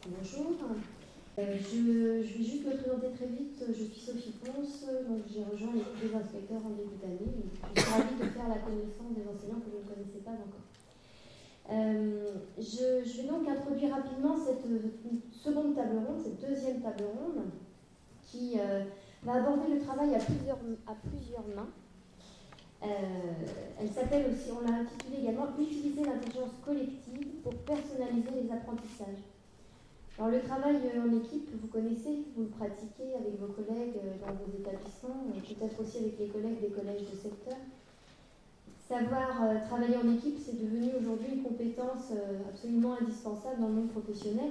Bonjour. Je vais juste me présenter très vite. Je suis Sophie Ponce, donc j'ai rejoint l'équipe des inspecteurs en début d'année. Je suis ravie de faire la connaissance des enseignants que vous ne connaissez pas encore. Je vais donc introduire rapidement cette seconde table ronde, cette deuxième table ronde, qui va aborder le travail à plusieurs mains. Elle s'appelle aussi, on l'a intitulée également, Utiliser l'intelligence collective pour personnaliser les apprentissages. Alors le travail en équipe, vous connaissez, vous le pratiquez avec vos collègues dans vos établissements, et peut-être aussi avec les collègues des collèges de secteur. Savoir travailler en équipe, c'est devenu aujourd'hui une compétence absolument indispensable dans le monde professionnel.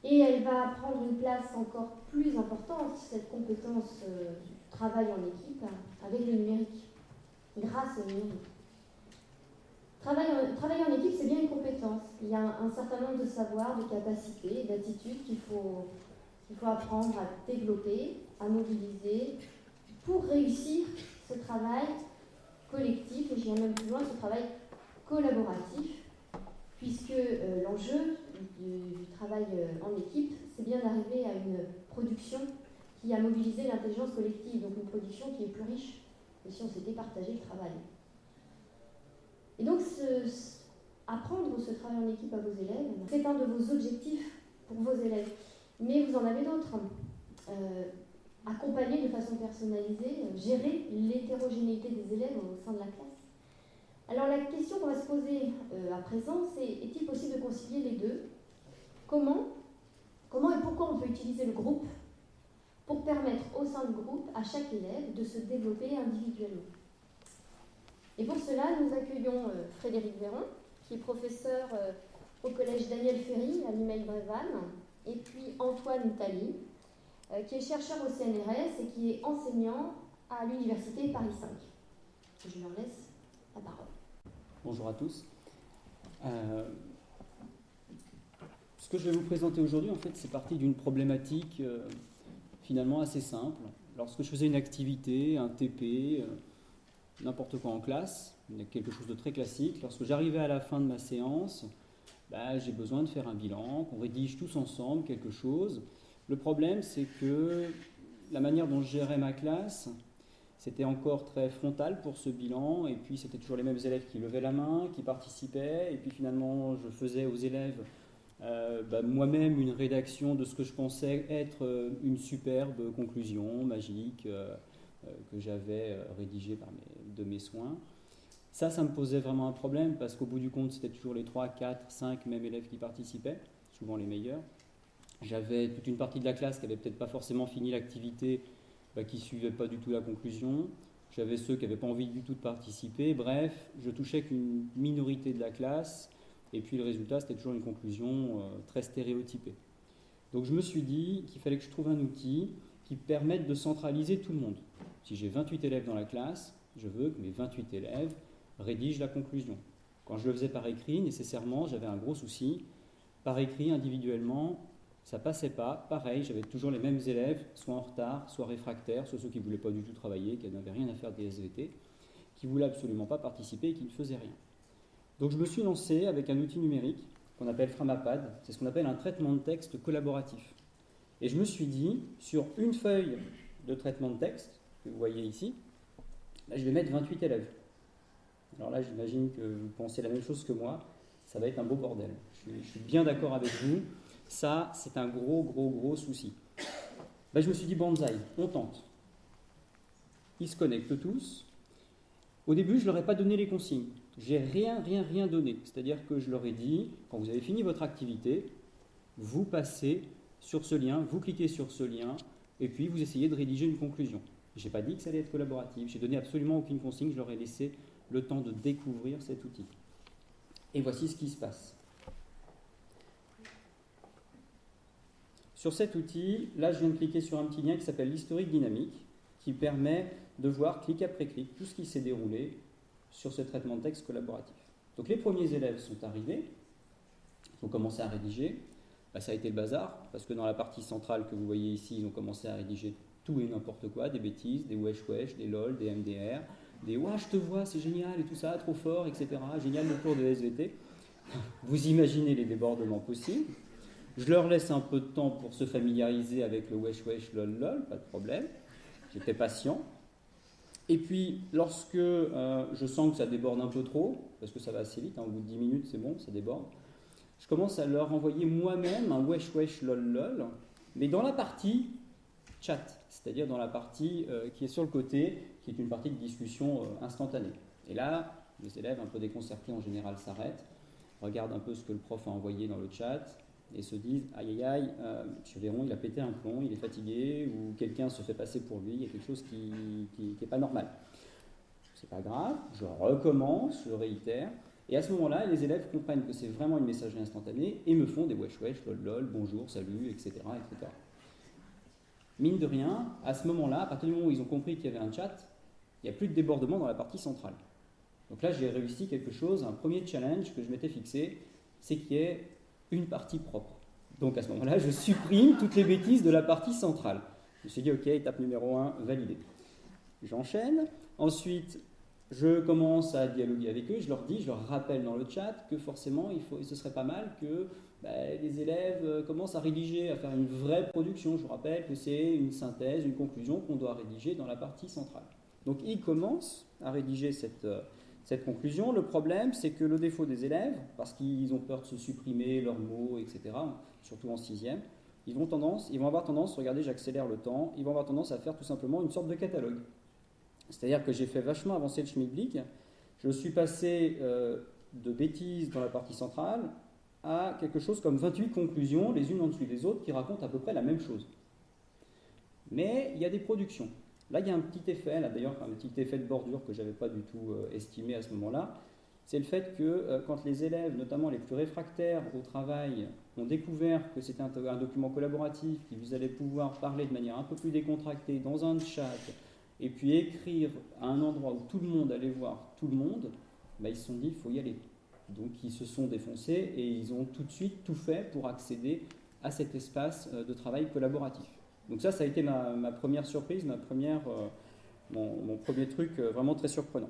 Et elle va prendre une place encore plus importante, cette compétence du travail en équipe, avec le numérique, grâce au numérique. Travailler en équipe, c'est bien une compétence. Il y a un certain nombre de savoirs, de capacités, d'attitudes qu'il faut apprendre à développer, à mobiliser pour réussir ce travail collectif, et j'irai même plus loin, ce travail collaboratif, puisque l'enjeu du travail en équipe, c'est bien d'arriver à une production qui a mobilisé l'intelligence collective, donc une production qui est plus riche que si on s'était partagé le travail. Et donc, apprendre ce travail en équipe à vos élèves, c'est un de vos objectifs pour vos élèves. Mais vous en avez d'autres. Accompagner de façon personnalisée, gérer l'hétérogénéité des élèves au sein de la classe. Alors, la question qu'on va se poser à présent, c'est est-il possible de concilier les deux ? Comment et pourquoi on peut utiliser le groupe pour permettre au sein du groupe à chaque élève de se développer individuellement ? Et pour cela, nous accueillons Frédéric Véron, qui est professeur au collège Daniel Ferry à Limeil-Brévannes, et puis Antoine Tally, qui est chercheur au CNRS et qui est enseignant à l'université Paris 5. Je leur laisse la parole. Bonjour à tous. Ce que je vais vous présenter aujourd'hui, en fait, c'est parti d'une problématique finalement assez simple. Lorsque je faisais une activité, un TP, n'importe quoi en classe, quelque chose de très classique, lorsque j'arrivais à la fin de ma séance, j'ai besoin de faire un bilan, qu'on rédige tous ensemble quelque chose. Le problème, c'est que la manière dont je gérais ma classe, c'était encore très frontal pour ce bilan, et puis c'était toujours les mêmes élèves qui levaient la main, qui participaient, et puis finalement je faisais aux élèves moi-même une rédaction de ce que je pensais être une superbe conclusion magique que j'avais rédigée de mes soins. Ça me posait vraiment un problème, parce qu'au bout du compte, c'était toujours les 3, 4, 5 mêmes élèves qui participaient, souvent les meilleurs. J'avais toute une partie de la classe qui n'avait peut-être pas forcément fini l'activité, qui ne suivait pas du tout la conclusion. J'avais ceux qui n'avaient pas envie du tout de participer. Bref, je touchais qu'une minorité de la classe, et puis le résultat, c'était toujours une conclusion très stéréotypée. Donc je me suis dit qu'il fallait que je trouve un outil qui permette de centraliser tout le monde. Si j'ai 28 élèves dans la classe, je veux que mes 28 élèves rédigent la conclusion. Quand je le faisais par écrit, nécessairement, j'avais un gros souci. Par écrit, individuellement, ça passait pas. Pareil, j'avais toujours les mêmes élèves, soit en retard, soit réfractaires, soit ceux qui ne voulaient pas du tout travailler, qui n'avaient rien à faire des SVT, qui ne voulaient absolument pas participer et qui ne faisaient rien. Donc je me suis lancé avec un outil numérique qu'on appelle Framapad. C'est ce qu'on appelle un traitement de texte collaboratif. Et je me suis dit, sur une feuille de traitement de texte, que vous voyez ici, je vais mettre 28 élèves. Alors là, j'imagine que vous pensez la même chose que moi. Ça va être un beau bordel. Je suis bien d'accord avec vous. Ça, c'est un gros souci. Je me suis dit, banzai, on tente. Ils se connectent tous. Au début, je ne leur ai pas donné les consignes. J'ai rien donné. C'est-à-dire que je leur ai dit, quand vous avez fini votre activité, vous passez sur ce lien, vous cliquez sur ce lien, et puis vous essayez de rédiger une conclusion. Je n'ai pas dit que ça allait être collaboratif. J'ai donné absolument aucune consigne. Je leur ai laissé le temps de découvrir cet outil. Et voici ce qui se passe. Sur cet outil, là, je viens de cliquer sur un petit lien qui s'appelle l'historique dynamique, qui permet de voir, clic après clic, tout ce qui s'est déroulé sur ce traitement de texte collaboratif. Donc les premiers élèves sont arrivés, ils ont commencé à rédiger. Ça a été le bazar, parce que dans la partie centrale que vous voyez ici, ils ont commencé à rédiger tout et n'importe quoi, des bêtises, des wesh, des lol, des MDR, des ouah, je te vois, c'est génial et tout ça, trop fort, etc. Génial le cours de SVT. Vous imaginez les débordements possibles. Je leur laisse un peu de temps pour se familiariser avec le wesh wesh lol lol, pas de problème. J'étais patient. Et puis, lorsque je sens que ça déborde un peu trop, parce que ça va assez vite, hein, au bout de 10 minutes, c'est bon, ça déborde, je commence à leur envoyer moi-même un wesh wesh lol lol, mais dans la partie chat, c'est-à-dire dans la partie qui est sur le côté, qui est une partie de discussion instantanée. Et là, les élèves un peu déconcertés en général s'arrêtent, regardent un peu ce que le prof a envoyé dans le chat et se disent « Aïe aïe aïe, M. Véron, il a pété un plomb, il est fatigué, ou quelqu'un se fait passer pour lui, il y a quelque chose qui n'est pas normal. » C'est pas grave, je recommence, je réitère, et à ce moment-là, les élèves comprennent que c'est vraiment une messagerie instantanée et me font des wesh wesh, lol lol, bonjour, salut, etc., etc. Mine de rien, à ce moment-là, à partir du moment où ils ont compris qu'il y avait un chat, il n'y a plus de débordement dans la partie centrale. Donc là, j'ai réussi quelque chose, un premier challenge que je m'étais fixé, c'est qu'il y ait une partie propre. Donc à ce moment-là, je supprime toutes les bêtises de la partie centrale. Je me suis dit, ok, étape numéro 1, validé. J'enchaîne. Ensuite, je commence à dialoguer avec eux. Je leur rappelle dans le chat que forcément, ce serait pas mal que les élèves commencent à rédiger, à faire une vraie production. Je vous rappelle que c'est une synthèse, une conclusion qu'on doit rédiger dans la partie centrale. Donc ils commencent à rédiger cette conclusion. Le problème, c'est que le défaut des élèves, parce qu'ils ont peur de se supprimer leurs mots, etc., surtout en 6e, ils vont avoir tendance, regardez, j'accélère le temps, ils vont avoir tendance à faire tout simplement une sorte de catalogue. C'est-à-dire que j'ai fait vachement avancer le schmilblick. Je suis passé de bêtises dans la partie centrale à quelque chose comme 28 conclusions, les unes en dessus des autres, qui racontent à peu près la même chose. Mais il y a des productions. Là, il y a un petit effet, là d'ailleurs, un petit effet de bordure que je n'avais pas du tout estimé à ce moment-là. C'est le fait que quand les élèves, notamment les plus réfractaires au travail, ont découvert que c'était un document collaboratif, qui vous allait pouvoir parler de manière un peu plus décontractée dans un chat, et puis écrire à un endroit où tout le monde allait voir tout le monde, ils se sont dit il faut y aller. Donc ils se sont défoncés et ils ont tout de suite tout fait pour accéder à cet espace de travail collaboratif. Donc ça a été ma première surprise, mon premier truc vraiment très surprenant.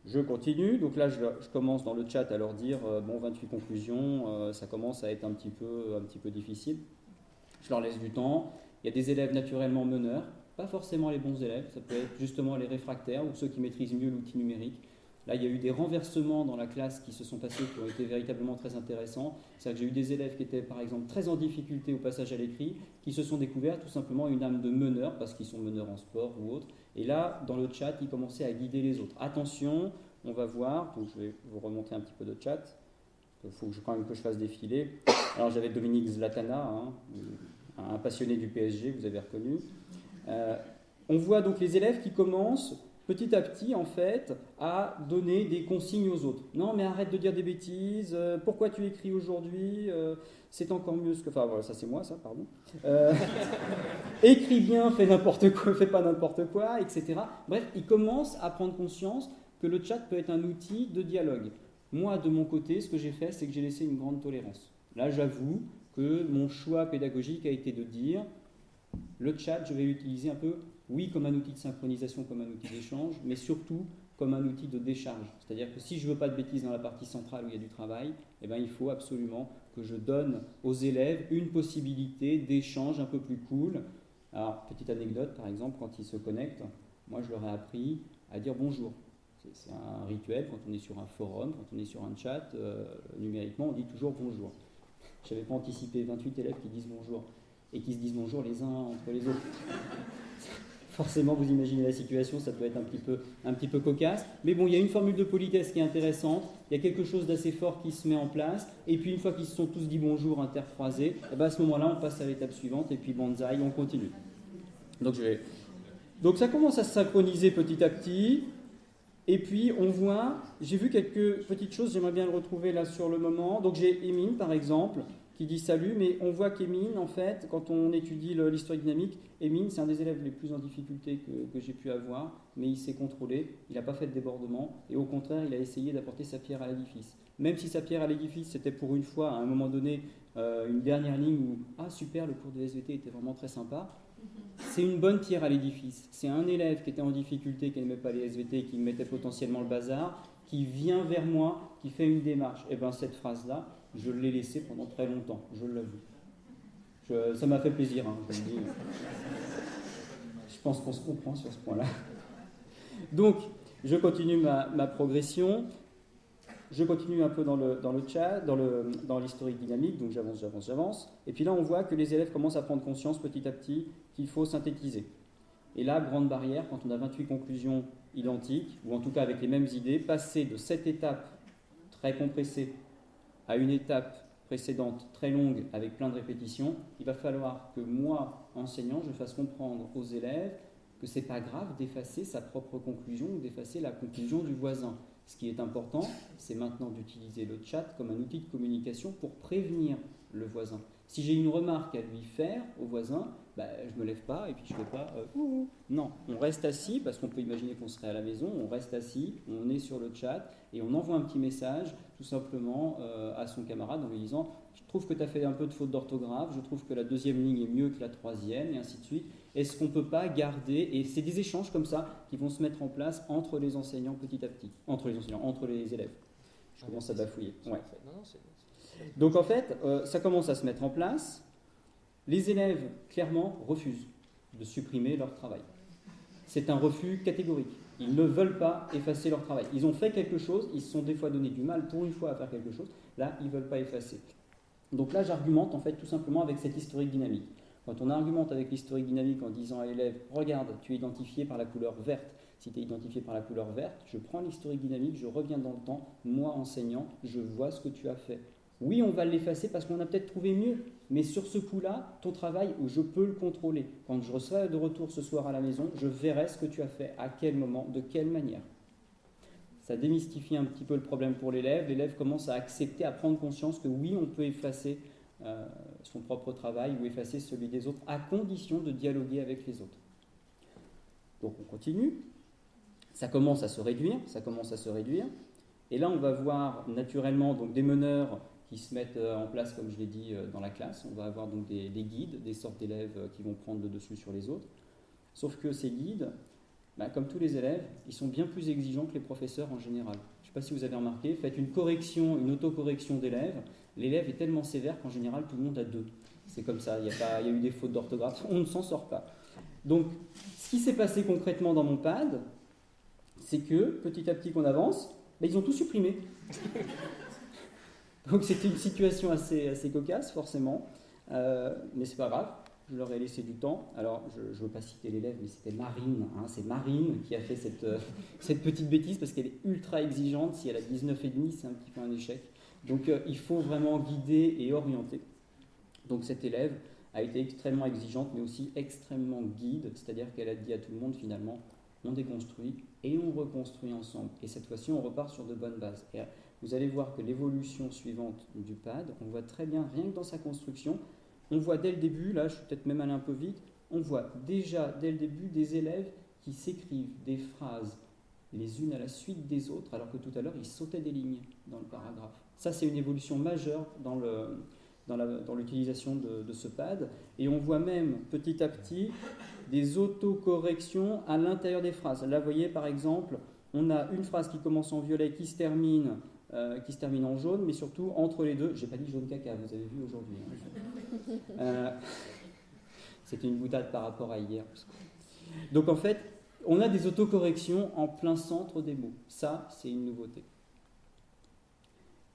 Je continue, donc là je commence dans le chat à leur dire 28 conclusions, ça commence à être un petit peu difficile. Je leur laisse du temps. Il y a des élèves naturellement meneurs, pas forcément les bons élèves, ça peut être justement les réfractaires ou ceux qui maîtrisent mieux l'outil numérique. Là, il y a eu des renversements dans la classe qui se sont passés, qui ont été véritablement très intéressants. C'est-à-dire que j'ai eu des élèves qui étaient, par exemple, très en difficulté au passage à l'écrit, qui se sont découverts tout simplement une âme de meneur, parce qu'ils sont meneurs en sport ou autre. Et là, dans le chat, ils commençaient à guider les autres. Attention, on va voir, donc je vais vous remonter un petit peu de chat. Il faut quand même que je fasse défiler. Alors, j'avais Dominique Zlatana, un passionné du PSG, vous avez reconnu. On voit donc les élèves qui commencent petit à petit, en fait, à donner des consignes aux autres. Non, mais arrête de dire des bêtises. Pourquoi tu écris aujourd'hui c'est encore mieux ce que... Enfin, voilà, ça c'est moi, ça, pardon. Écris bien, fais n'importe quoi, fais pas n'importe quoi, etc. Bref, ils commencent à prendre conscience que le chat peut être un outil de dialogue. Moi, de mon côté, ce que j'ai fait, c'est que j'ai laissé une grande tolérance. Là, j'avoue que mon choix pédagogique a été de dire le chat, je vais l'utiliser un peu, oui, comme un outil de synchronisation, comme un outil d'échange, mais surtout comme un outil de décharge. C'est-à-dire que si je ne veux pas de bêtises dans la partie centrale où il y a du travail, il faut absolument que je donne aux élèves une possibilité d'échange un peu plus cool. Alors, petite anecdote, par exemple, quand ils se connectent, moi je leur ai appris à dire bonjour. C'est un rituel, quand on est sur un forum, quand on est sur un chat, numériquement, on dit toujours bonjour. Je n'avais pas anticipé 28 élèves qui disent bonjour et qui se disent bonjour les uns entre les autres. Forcément, vous imaginez la situation, ça peut être un petit peu cocasse. Mais bon, il y a une formule de politesse qui est intéressante, il y a quelque chose d'assez fort qui se met en place, et puis une fois qu'ils se sont tous dit bonjour intercroisés, à ce moment-là, on passe à l'étape suivante, et puis banzai, on continue. Donc ça commence à se synchroniser petit à petit, et puis on voit, j'ai vu quelques petites choses, j'aimerais bien le retrouver là sur le moment. Donc j'ai Émine, par exemple, qui dit salut, mais on voit qu'Émine, en fait, quand on étudie l'historique dynamique, Émine, c'est un des élèves les plus en difficulté que j'ai pu avoir, mais il s'est contrôlé, il n'a pas fait de débordement, et au contraire, il a essayé d'apporter sa pierre à l'édifice. Même si sa pierre à l'édifice, c'était pour une fois, à un moment donné, une dernière ligne où « Ah super, le cours de SVT était vraiment très sympa », c'est une bonne pierre à l'édifice. C'est un élève qui était en difficulté, qui n'aimait pas les SVT, qui mettait potentiellement le bazar, qui vient vers moi, qui fait une démarche. Et bien cette phrase-là, je l'ai laissée pendant très longtemps, je l'avoue. Ça m'a fait plaisir, hein, je vous le dis. Je pense qu'on se comprend sur ce point-là. Donc, je continue ma progression. Je continue un peu dans le chat, dans l'historique dynamique, donc j'avance. Et puis là, on voit que les élèves commencent à prendre conscience petit à petit qu'il faut synthétiser. Et là, grande barrière, quand on a 28 conclusions identiques, ou en tout cas avec les mêmes idées, passer de cette étape très compressée à une étape précédente très longue avec plein de répétitions, il va falloir que moi, enseignant, je fasse comprendre aux élèves que ce n'est pas grave d'effacer sa propre conclusion ou d'effacer la conclusion du voisin. Ce qui est important, c'est maintenant d'utiliser le chat comme un outil de communication pour prévenir le voisin. Si j'ai une remarque à lui faire au voisin, je ne me lève pas et puis je ne fais pas non, on reste assis parce qu'on peut imaginer qu'on serait à la maison, on reste assis, on est sur le chat et on envoie un petit message tout simplement à son camarade en lui disant « Je trouve que tu as fait un peu de faute d'orthographe, je trouve que la deuxième ligne est mieux que la troisième, et ainsi de suite. Est-ce qu'on ne peut pas garder… » Et c'est des échanges comme ça qui vont se mettre en place entre les enseignants petit à petit, entre les élèves. Je commence à bafouiller. Ouais. Donc en fait, ça commence à se mettre en place. Les élèves, clairement, refusent de supprimer leur travail. C'est un refus catégorique. Ils ne veulent pas effacer leur travail. Ils ont fait quelque chose, ils se sont des fois donné du mal pour une fois à faire quelque chose. Là, ils ne veulent pas effacer. Donc là, j'argumente en fait tout simplement avec cette historique dynamique. Quand on argumente avec l'historique dynamique en disant à l'élève « Regarde, tu es identifié par la couleur verte. Si tu es identifié par la couleur verte, je prends l'historique dynamique, je reviens dans le temps. Moi, enseignant, je vois ce que tu as fait. Oui, on va l'effacer parce qu'on a peut-être trouvé mieux. Mais sur ce coup-là, ton travail, je peux le contrôler. Quand je serai de retour ce soir à la maison, je verrai ce que tu as fait, à quel moment, de quelle manière. » Ça démystifie un petit peu le problème pour l'élève. L'élève commence à accepter, à prendre conscience que oui, on peut effacer son propre travail ou effacer celui des autres, à condition de dialoguer avec les autres. Donc on continue. Ça commence à se réduire. Et là, on va voir naturellement donc, des meneurs qui se mettent en place, comme je l'ai dit, dans la classe. On va avoir donc des guides, des sortes d'élèves qui vont prendre le dessus sur les autres. Sauf que ces guides, comme tous les élèves, ils sont bien plus exigeants que les professeurs en général. Je ne sais pas si vous avez remarqué, faites une autocorrection d'élèves. L'élève est tellement sévère qu'en général, tout le monde a 2. C'est comme ça, il y a eu des fautes d'orthographe, on ne s'en sort pas. Donc, ce qui s'est passé concrètement dans mon pad, c'est que, petit à petit qu'on avance, ils ont tout supprimé. Donc c'était une situation assez cocasse, forcément, mais c'est pas grave, je leur ai laissé du temps. Alors, je ne veux pas citer l'élève, mais c'était Marine, c'est Marine qui a fait cette petite bêtise, parce qu'elle est ultra exigeante. Si elle a 19,5, c'est un petit peu un échec. Donc il faut vraiment guider et orienter. Donc cette élève a été extrêmement exigeante, mais aussi extrêmement guide, c'est-à-dire qu'elle a dit à tout le monde, finalement, on déconstruit et on reconstruit ensemble. Et cette fois-ci, on repart sur de bonnes bases. Et vous allez voir que l'évolution suivante du pad, on voit très bien, rien que dans sa construction, on voit dès le début, là je suis peut-être même allé un peu vite, on voit déjà dès le début des élèves qui s'écrivent des phrases les unes à la suite des autres, alors que tout à l'heure ils sautaient des lignes dans le paragraphe. Ça, c'est une évolution majeure dans l'utilisation de ce pad. Et on voit même petit à petit des autocorrections à l'intérieur des phrases. Là, vous voyez, par exemple, on a une phrase qui commence en violet, qui se termine en jaune, mais surtout entre les deux. J'ai pas dit jaune caca, vous avez vu aujourd'hui. C'était une boutade par rapport à hier. Donc en fait, on a des autocorrections en plein centre des mots. Ça, c'est une nouveauté.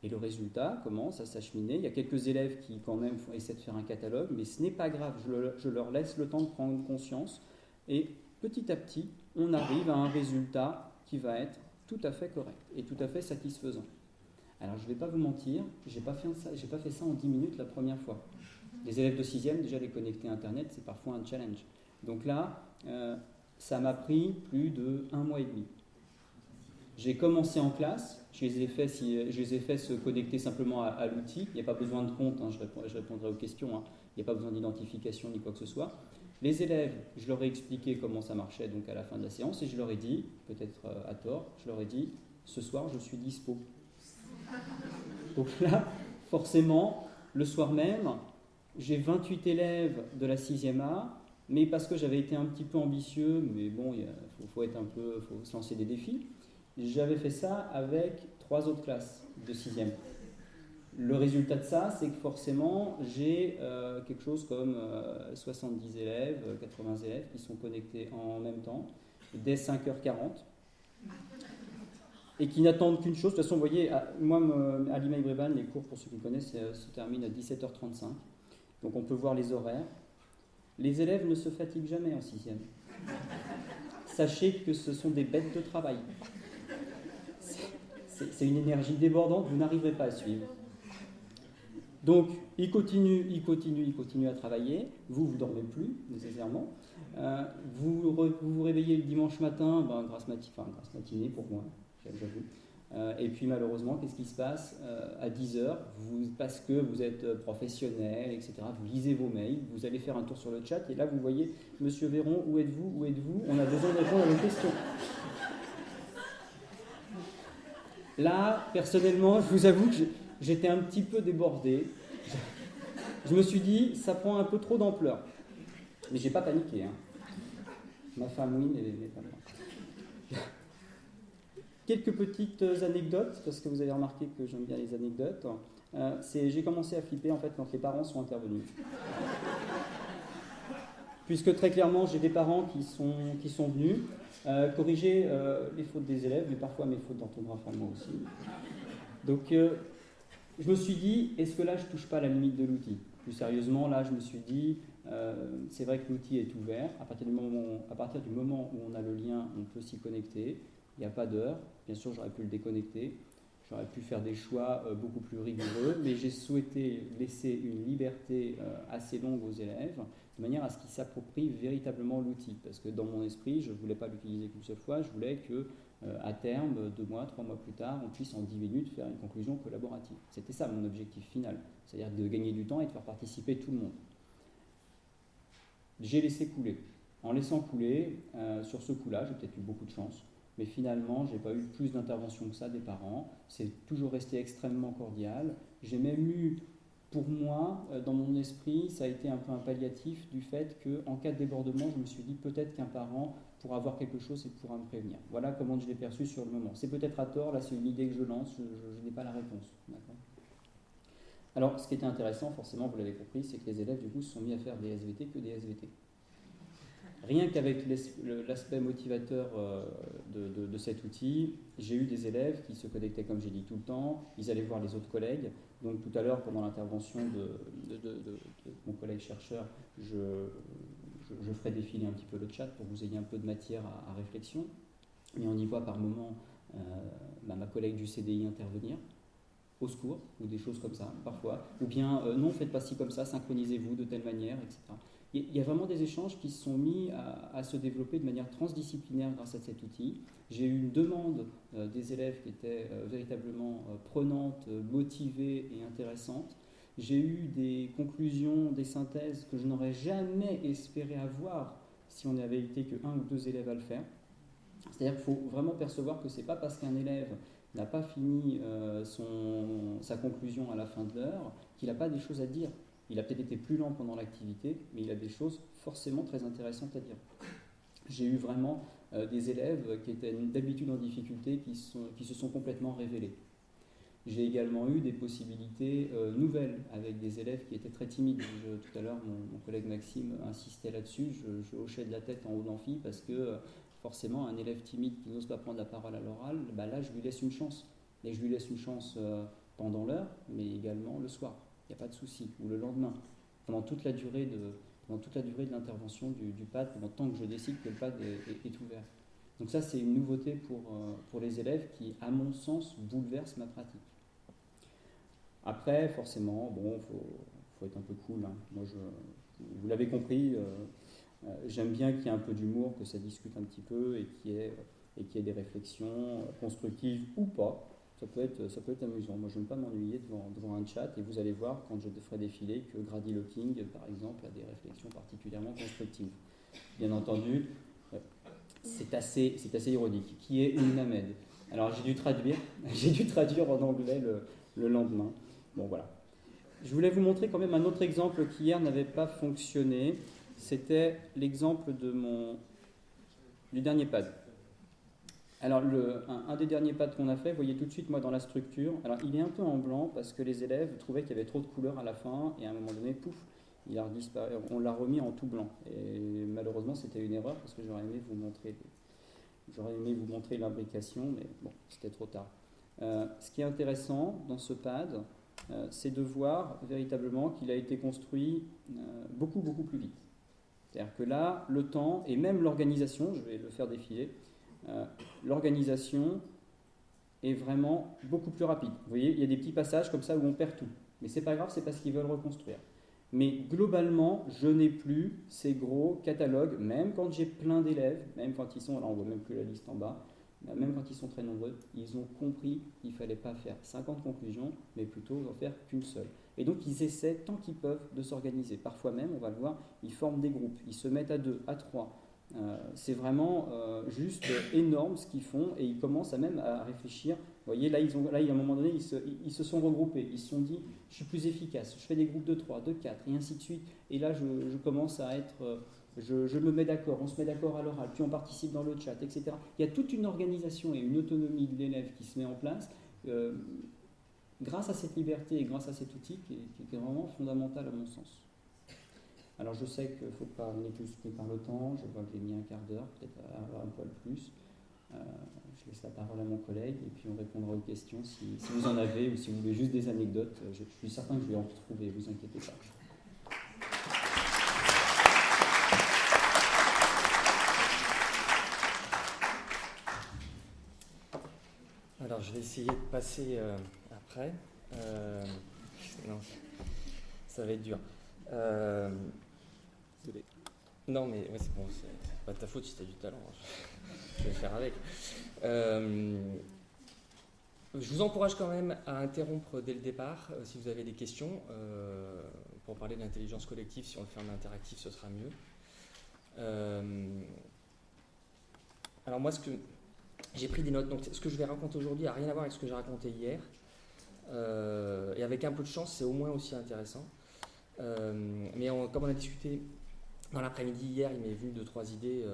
Et le résultat commence à s'acheminer. Il y a quelques élèves qui, quand même, essaient de faire un catalogue, mais ce n'est pas grave. Je leur laisse le temps de prendre conscience. Et petit à petit, on arrive à un résultat qui va être tout à fait correct et tout à fait satisfaisant. Alors, je ne vais pas vous mentir, je n'ai pas fait ça en 10 minutes la première fois. Les élèves de 6e, déjà les connecter à Internet, c'est parfois un challenge. Donc là, ça m'a pris plus de 1 mois et demi. J'ai commencé en classe, je les ai fait se connecter simplement à l'outil. Il n'y a pas besoin de compte, je répondrai aux questions. Il n'y a pas besoin d'identification ni quoi que ce soit. Les élèves, je leur ai expliqué comment ça marchait donc à la fin de la séance et je leur ai dit, peut-être à tort, je leur ai dit, ce soir je suis dispo. Donc là, forcément, le soir même, j'ai 28 élèves de la 6e A, mais parce que j'avais été un petit peu ambitieux, mais bon, faut se lancer des défis. J'avais fait ça avec 3 autres classes de 6e. Le résultat de ça, c'est que forcément, j'ai quelque chose comme 70 élèves, 80 élèves qui sont connectés en même temps, dès 5h40, et qui n'attendent qu'une chose. De toute façon, vous voyez, moi, à l'IMEI Brévannes, les cours, pour ceux qui connaissent, se terminent à 17h35. Donc on peut voir les horaires. Les élèves ne se fatiguent jamais en 6e. Sachez que ce sont des bêtes de travail. C'est une énergie débordante, vous n'arriverez pas à suivre. Donc, il continue à travailler. Vous ne dormez plus, nécessairement. Vous vous réveillez le dimanche matin, grasse matinée pour moi, j'avoue. Et puis, malheureusement, qu'est-ce qui se passe à 10h, parce que vous êtes professionnel, etc., vous lisez vos mails, vous allez faire un tour sur le chat, et là, vous voyez, Monsieur Véron, où êtes-vous? Où êtes-vous? On a besoin de répondre à vos questions. Là, personnellement, je vous avoue que j'étais un petit peu débordé. Je me suis dit, ça prend un peu trop d'ampleur. Mais j'ai pas paniqué. Hein. Ma femme, oui, mais pas moi. Quelques petites anecdotes, parce que vous avez remarqué que j'aime bien les anecdotes. J'ai commencé à flipper en fait quand les parents sont intervenus. Puisque très clairement, j'ai des parents qui sont venus corriger les fautes des élèves, mais parfois mes fautes d'orthographe à moi aussi. Donc, je me suis dit, est-ce que là, je ne touche pas à la limite de l'outil? Plus sérieusement, là, je me suis dit, c'est vrai que l'outil est ouvert. À partir du moment où on a le lien, on peut s'y connecter. Il n'y a pas d'heure. Bien sûr, j'aurais pu le déconnecter. J'aurais pu faire des choix beaucoup plus rigoureux, mais j'ai souhaité laisser une liberté assez longue aux élèves, de manière à ce qu'ils s'approprient véritablement l'outil. Parce que dans mon esprit, je ne voulais pas l'utiliser qu'une seule fois, je voulais que, à terme, 2 mois, 3 mois plus tard, on puisse en 10 minutes faire une conclusion collaborative. C'était ça mon objectif final, c'est-à-dire de gagner du temps et de faire participer tout le monde. J'ai laissé couler. En laissant couler, sur ce coup-là, j'ai peut-être eu beaucoup de chance, mais finalement, je n'ai pas eu plus d'intervention que ça des parents. C'est toujours resté extrêmement cordial. J'ai même eu, pour moi, dans mon esprit, ça a été un peu un palliatif du fait qu'en cas de débordement, je me suis dit peut-être qu'un parent pourra avoir quelque chose et pourra me prévenir. Voilà comment je l'ai perçu sur le moment. C'est peut-être à tort, là c'est une idée que je lance, je n'ai pas la réponse. D'accord. Alors, ce qui était intéressant, forcément, vous l'avez compris, c'est que les élèves, du coup, se sont mis à faire des SVT que des SVT. Rien qu'avec l'aspect motivateur de cet outil, j'ai eu des élèves qui se connectaient, comme j'ai dit, tout le temps. Ils allaient voir les autres collègues. Donc tout à l'heure, pendant l'intervention de mon collègue chercheur, je ferai défiler un petit peu le chat pour que vous ayez un peu de matière à réflexion. Mais on y voit par moment ma collègue du CDI intervenir, au secours, ou des choses comme ça, parfois. Ou bien, non, faites pas ci comme ça, synchronisez-vous de telle manière, etc. Il y a vraiment des échanges qui se sont mis à se développer de manière transdisciplinaire grâce à cet outil. J'ai eu une demande des élèves qui était véritablement prenante, motivée et intéressante. J'ai eu des conclusions, des synthèses que je n'aurais jamais espéré avoir si on n'avait été que 1 ou 2 élèves à le faire. C'est-à-dire qu'il faut vraiment percevoir que ce n'est pas parce qu'un élève n'a pas fini sa conclusion à la fin de l'heure qu'il n'a pas des choses à dire. Il a peut-être été plus lent pendant l'activité, mais il a des choses forcément très intéressantes à dire. J'ai eu vraiment des élèves qui étaient d'habitude en difficulté, qui se sont complètement révélés. J'ai également eu des possibilités nouvelles avec des élèves qui étaient très timides. Tout à l'heure, mon collègue Maxime insistait là-dessus. Je hochais de la tête en haut d'amphi parce que forcément, un élève timide qui n'ose pas prendre la parole à l'oral, là, je lui laisse une chance. Et je lui laisse une chance pendant l'heure, mais également le soir. Il n'y a pas de souci, ou le lendemain, pendant toute la durée de l'intervention du PAD, pendant tant que je décide que le PAD est ouvert. Donc ça, c'est une nouveauté pour les élèves qui, à mon sens, bouleverse ma pratique. Après, forcément, faut être un peu cool. Hein. Moi, vous l'avez compris, j'aime bien qu'il y ait un peu d'humour, que ça discute un petit peu et qu'il y ait des réflexions constructives ou pas. Ça peut être amusant. Moi, je ne vais pas m'ennuyer devant un chat et vous allez voir quand je ferai défiler que Grady Locking, par exemple, a des réflexions particulièrement constructives. Bien entendu, c'est assez ironique. Qui est Unamed? Alors, j'ai dû traduire en anglais le lendemain. Bon, voilà. Je voulais vous montrer quand même un autre exemple qui hier n'avait pas fonctionné. C'était l'exemple du dernier pad. Alors, un des derniers pads qu'on a fait, vous voyez tout de suite, moi, dans la structure, alors il est un peu en blanc parce que les élèves trouvaient qu'il y avait trop de couleurs à la fin, et à un moment donné, pouf, il a disparu, on l'a remis en tout blanc. Et malheureusement, c'était une erreur parce que j'aurais aimé vous montrer l'imbrication, mais bon, c'était trop tard. Ce qui est intéressant dans ce pad, c'est de voir véritablement qu'il a été construit beaucoup, beaucoup plus vite. C'est-à-dire que là, le temps et même l'organisation, je vais le faire défiler, l'organisation est vraiment beaucoup plus rapide. Vous voyez, il y a des petits passages comme ça où on perd tout. Mais c'est pas grave, c'est parce qu'ils veulent reconstruire. Mais globalement, je n'ai plus ces gros catalogues, même quand j'ai plein d'élèves, même quand ils sont, là on voit même plus la liste en bas, même quand ils sont très nombreux, ils ont compris qu'il ne fallait pas faire 50 conclusions, mais plutôt en faire qu'une seule. Et donc ils essaient, tant qu'ils peuvent, de s'organiser. Parfois même, on va le voir, ils forment des groupes, ils se mettent à 2, à 3. C'est vraiment juste énorme ce qu'ils font, et ils commencent même à réfléchir. Vous voyez, là, à un moment donné, ils se sont regroupés, ils se sont dit, je suis plus efficace, je fais des groupes de 3, de 4, et ainsi de suite. Et là, je commence à être... je me mets d'accord, on se met d'accord à l'oral, puis on participe dans le chat, etc. Il y a toute une organisation et une autonomie de l'élève qui se met en place grâce à cette liberté et grâce à cet outil qui est vraiment fondamental à mon sens. Alors je sais qu'il ne faut pas venir plus pris par le temps, je vois que j'ai mis un quart d'heure, peut-être un poil plus. Je laisse la parole à mon collègue et puis on répondra aux questions si vous en avez ou si vous voulez juste des anecdotes. Je suis certain que je vais en retrouver, vous inquiétez pas. Alors je vais essayer de passer après. Non, ça va être dur. Désolé. Non mais ouais, c'est bon, c'est pas de ta faute si tu as du talent. Je vais le faire avec. Je vous encourage quand même à interrompre dès le départ si vous avez des questions. Pour parler de l'intelligence collective, si on le fait en interactif, ce sera mieux. Alors moi, j'ai pris des notes. Donc ce que je vais raconter aujourd'hui n'a rien à voir avec ce que j'ai raconté hier. Et avec un peu de chance, c'est au moins aussi intéressant. Mais comme on a discuté dans l'après-midi hier, il m'est venu 2-3 idées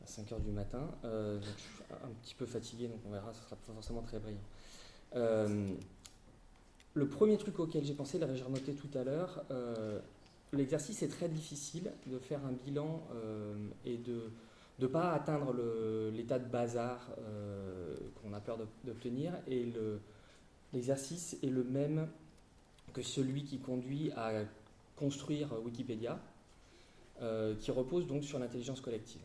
à 5h du matin. Donc je suis un petit peu fatigué, donc on verra, ce ne sera pas forcément très brillant. Le premier truc auquel j'ai pensé, là j'ai renoté tout à l'heure, l'exercice est très difficile de faire un bilan et de ne pas atteindre l'état de bazar qu'on a peur d'obtenir. Et l'exercice est le même que celui qui conduit à construire Wikipédia, qui repose donc sur l'intelligence collective.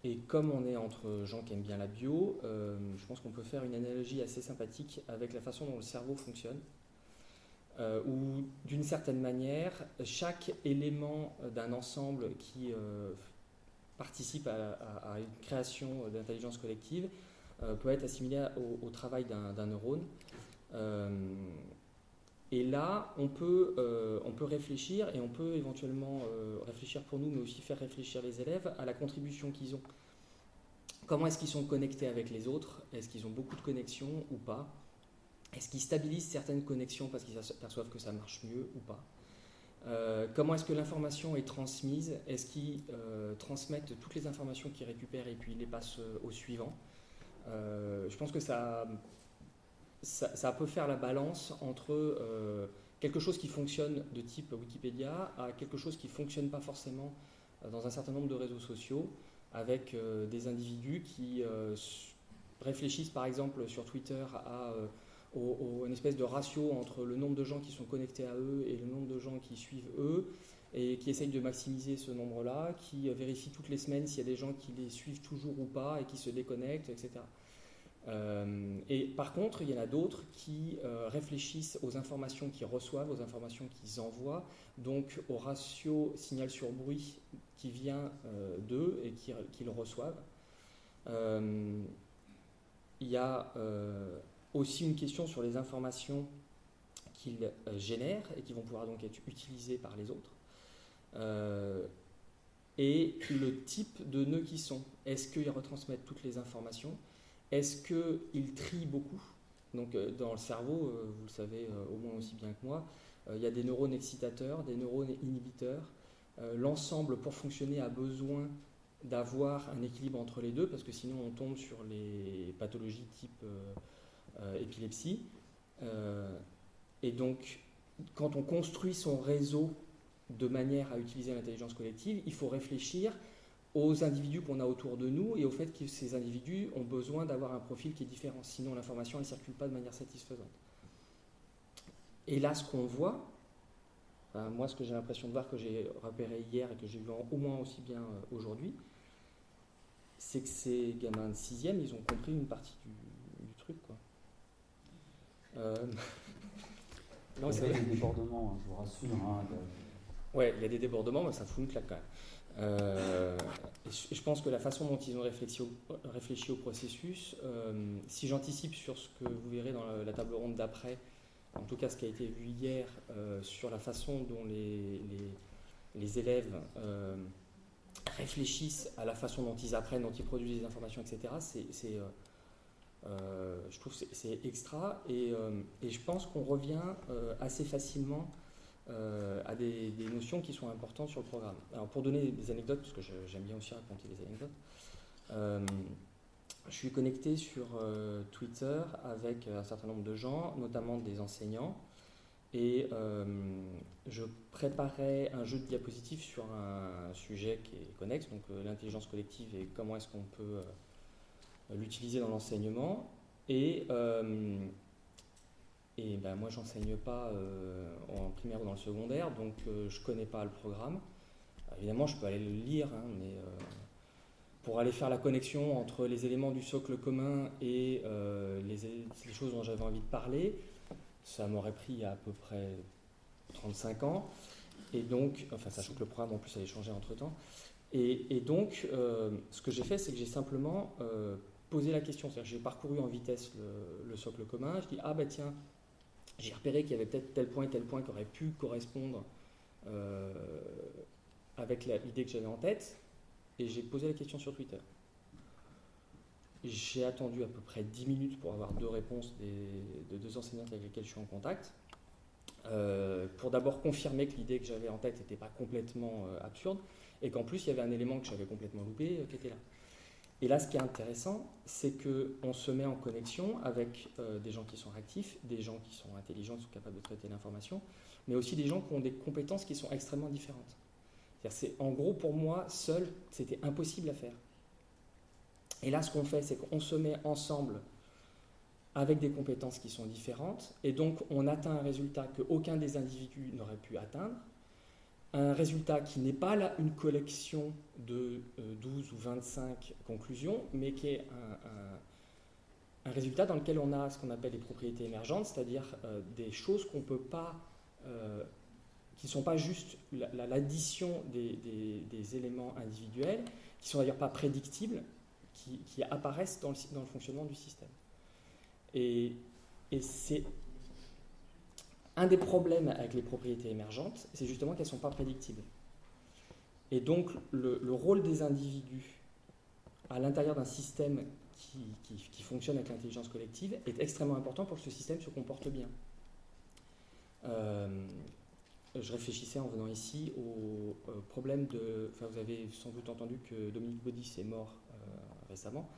Et comme on est entre gens qui aiment bien la bio, je pense qu'on peut faire une analogie assez sympathique avec la façon dont le cerveau fonctionne, où d'une certaine manière, chaque élément d'un ensemble qui participe à une création d'intelligence collective peut être assimilé au travail d'un neurone. Et là, on peut réfléchir, et on peut éventuellement réfléchir pour nous, mais aussi faire réfléchir les élèves à la contribution qu'ils ont. Comment est-ce qu'ils sont connectés avec les autres? Est-ce qu'ils ont beaucoup de connexions ou pas? Est-ce qu'ils stabilisent certaines connexions parce qu'ils perçoivent que ça marche mieux ou pas? Comment est-ce que l'information est transmise? Est-ce qu'ils transmettent toutes les informations qu'ils récupèrent et puis ils les passent au suivant? Je pense que ça peut faire la balance entre quelque chose qui fonctionne de type Wikipédia à quelque chose qui ne fonctionne pas forcément dans un certain nombre de réseaux sociaux, avec des individus qui réfléchissent par exemple sur Twitter à une espèce de ratio entre le nombre de gens qui sont connectés à eux et le nombre de gens qui suivent eux, et qui essayent de maximiser ce nombre-là, qui vérifient toutes les semaines s'il y a des gens qui les suivent toujours ou pas et qui se déconnectent, etc. Et par contre, il y en a d'autres qui réfléchissent aux informations qu'ils reçoivent, aux informations qu'ils envoient, donc au ratio signal sur bruit qui vient d'eux et qu'ils reçoivent. Il y a aussi une question sur les informations qu'ils génèrent et qui vont pouvoir donc être utilisées par les autres. Et le type de nœuds qu'ils sont. Est-ce qu'ils retransmettent toutes les informations? Est-ce qu'ils trient beaucoup? Donc dans le cerveau, vous le savez au moins aussi bien que moi, il y a des neurones excitateurs, des neurones inhibiteurs. L'ensemble, pour fonctionner, a besoin d'avoir un équilibre entre les deux, parce que sinon on tombe sur les pathologies type épilepsie. Et donc, quand on construit son réseau de manière à utiliser l'intelligence collective, il faut réfléchir aux individus qu'on a autour de nous et au fait que ces individus ont besoin d'avoir un profil qui est différent. Sinon, l'information ne circule pas de manière satisfaisante. Et là, ce qu'on voit, moi, ce que j'ai l'impression de voir, que j'ai repéré hier et que j'ai vu au moins aussi bien aujourd'hui, c'est que ces gamins de 6e, ils ont compris une partie du truc, quoi. Non, il y a des débordements, je vous rassure. Ouais, il y a des débordements, mais ça fout une claque quand même. Je pense que la façon dont ils ont réfléchi au processus, si j'anticipe sur ce que vous verrez dans la table ronde d'après, en tout cas ce qui a été vu hier, sur la façon dont les élèves réfléchissent à la façon dont ils apprennent, dont ils produisent des informations, etc., je trouve que c'est extra, et je pense qu'on revient assez facilement à des notions qui sont importantes sur le programme. Alors, pour donner des anecdotes, parce que j'aime bien aussi raconter des anecdotes, je suis connecté sur Twitter avec un certain nombre de gens, notamment des enseignants, et je préparais un jeu de diapositives sur un sujet qui est connexe, donc l'intelligence collective et comment est-ce qu'on peut l'utiliser dans l'enseignement. Et moi, j'enseigne pas en primaire ou dans le secondaire, donc je connais pas le programme. Évidemment, je peux aller le lire, hein, mais pour aller faire la connexion entre les éléments du socle commun et les choses dont j'avais envie de parler, ça m'aurait pris à peu près 35 ans. Et donc, enfin, sachant que le programme en plus avait changé entre-temps. Et donc, ce que j'ai fait, c'est que j'ai simplement posé la question. C'est-à-dire que j'ai parcouru en vitesse le socle commun. Je dis, ah bah tiens, j'ai repéré qu'il y avait peut-être tel point et tel point qui aurait pu correspondre avec l'idée que j'avais en tête. Et j'ai posé la question sur Twitter. J'ai attendu à peu près 10 minutes pour avoir 2 réponses de 2 enseignantes avec lesquelles je suis en contact. Pour d'abord confirmer que l'idée que j'avais en tête n'était pas complètement absurde, et qu'en plus il y avait un élément que j'avais complètement loupé qui était là. Et là, ce qui est intéressant, c'est qu'on se met en connexion avec des gens qui sont réactifs, des gens qui sont intelligents, qui sont capables de traiter l'information, mais aussi des gens qui ont des compétences qui sont extrêmement différentes. En gros, pour moi, seul, c'était impossible à faire. Et là, ce qu'on fait, c'est qu'on se met ensemble avec des compétences qui sont différentes, et donc on atteint un résultat qu'aucun des individus n'aurait pu atteindre, un résultat qui n'est pas là une collection de 12 ou 25 conclusions, mais qui est un résultat dans lequel on a ce qu'on appelle les propriétés émergentes, c'est-à-dire des choses qu'on peut pas, qui ne sont pas juste l'addition des éléments individuels, qui ne sont d'ailleurs pas prédictibles, qui apparaissent dans le fonctionnement du système. Et c'est un des problèmes avec les propriétés émergentes, c'est justement qu'elles ne sont pas prédictibles. Et donc le rôle des individus à l'intérieur d'un système qui fonctionne avec l'intelligence collective est extrêmement important pour que ce système se comporte bien. Je réfléchissais en venant ici au problème de... Enfin, vous avez sans doute entendu que Dominique Baudis est mort récemment,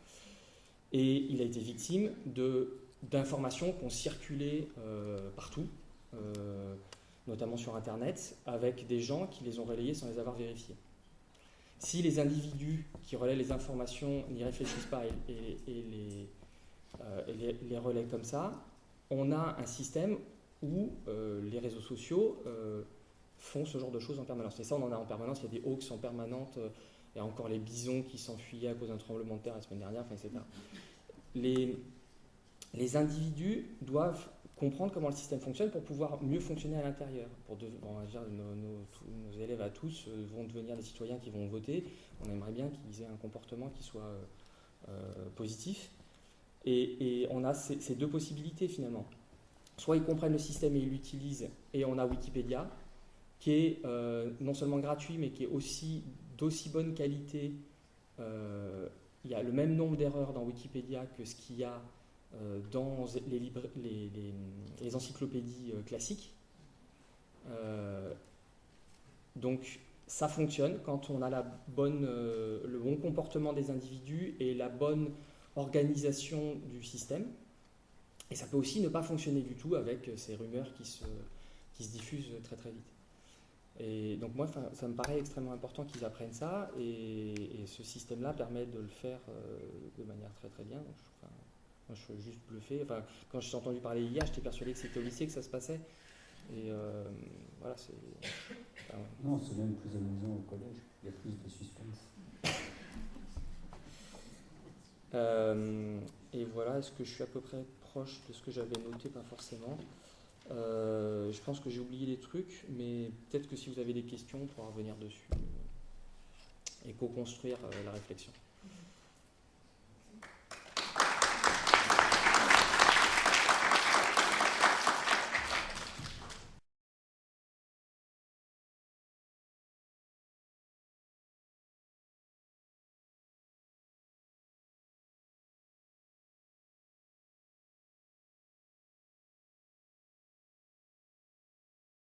et il a été victime d'informations qui ont circulé partout, notamment sur Internet, avec des gens qui les ont relayées sans les avoir vérifiées. Si les individus qui relaient les informations n'y réfléchissent pas et les relaient comme ça, on a un système où les réseaux sociaux font ce genre de choses en permanence. Et ça, on en a en permanence. Il y a des hoax en permanence. Il y a encore les bisons qui s'enfuyaient à cause d'un tremblement de terre la semaine dernière, enfin, etc. Les individus doivent comprendre comment le système fonctionne pour pouvoir mieux fonctionner à l'intérieur. Nos élèves à tous vont devenir des citoyens qui vont voter. On aimerait bien qu'ils aient un comportement qui soit positif. Et on a ces 2 possibilités finalement. Soit ils comprennent le système et ils l'utilisent, et on a Wikipédia, qui est non seulement gratuit, mais qui est aussi d'aussi bonne qualité. Il y a le même nombre d'erreurs dans Wikipédia que ce qu'il y a dans les encyclopédies classiques. Donc ça fonctionne quand on a le bon comportement des individus et la bonne organisation du système. Et ça peut aussi ne pas fonctionner du tout avec ces rumeurs qui se diffusent très très vite. Et donc moi, ça me paraît extrêmement important qu'ils apprennent ça, et ce système-là permet de le faire de manière très très bien. Donc, moi, je suis juste bluffé. Enfin, quand j'ai entendu parler hier, j'étais persuadé que c'était au lycée que ça se passait. Et voilà, c'est... Enfin, ouais. Non, c'est même plus amusant au collège. Il y a plus de suspense. Et voilà, est-ce que je suis à peu près proche de ce que j'avais noté? Pas forcément. Je pense que j'ai oublié des trucs, mais peut-être que si vous avez des questions, on pourra revenir dessus et co-construire la réflexion.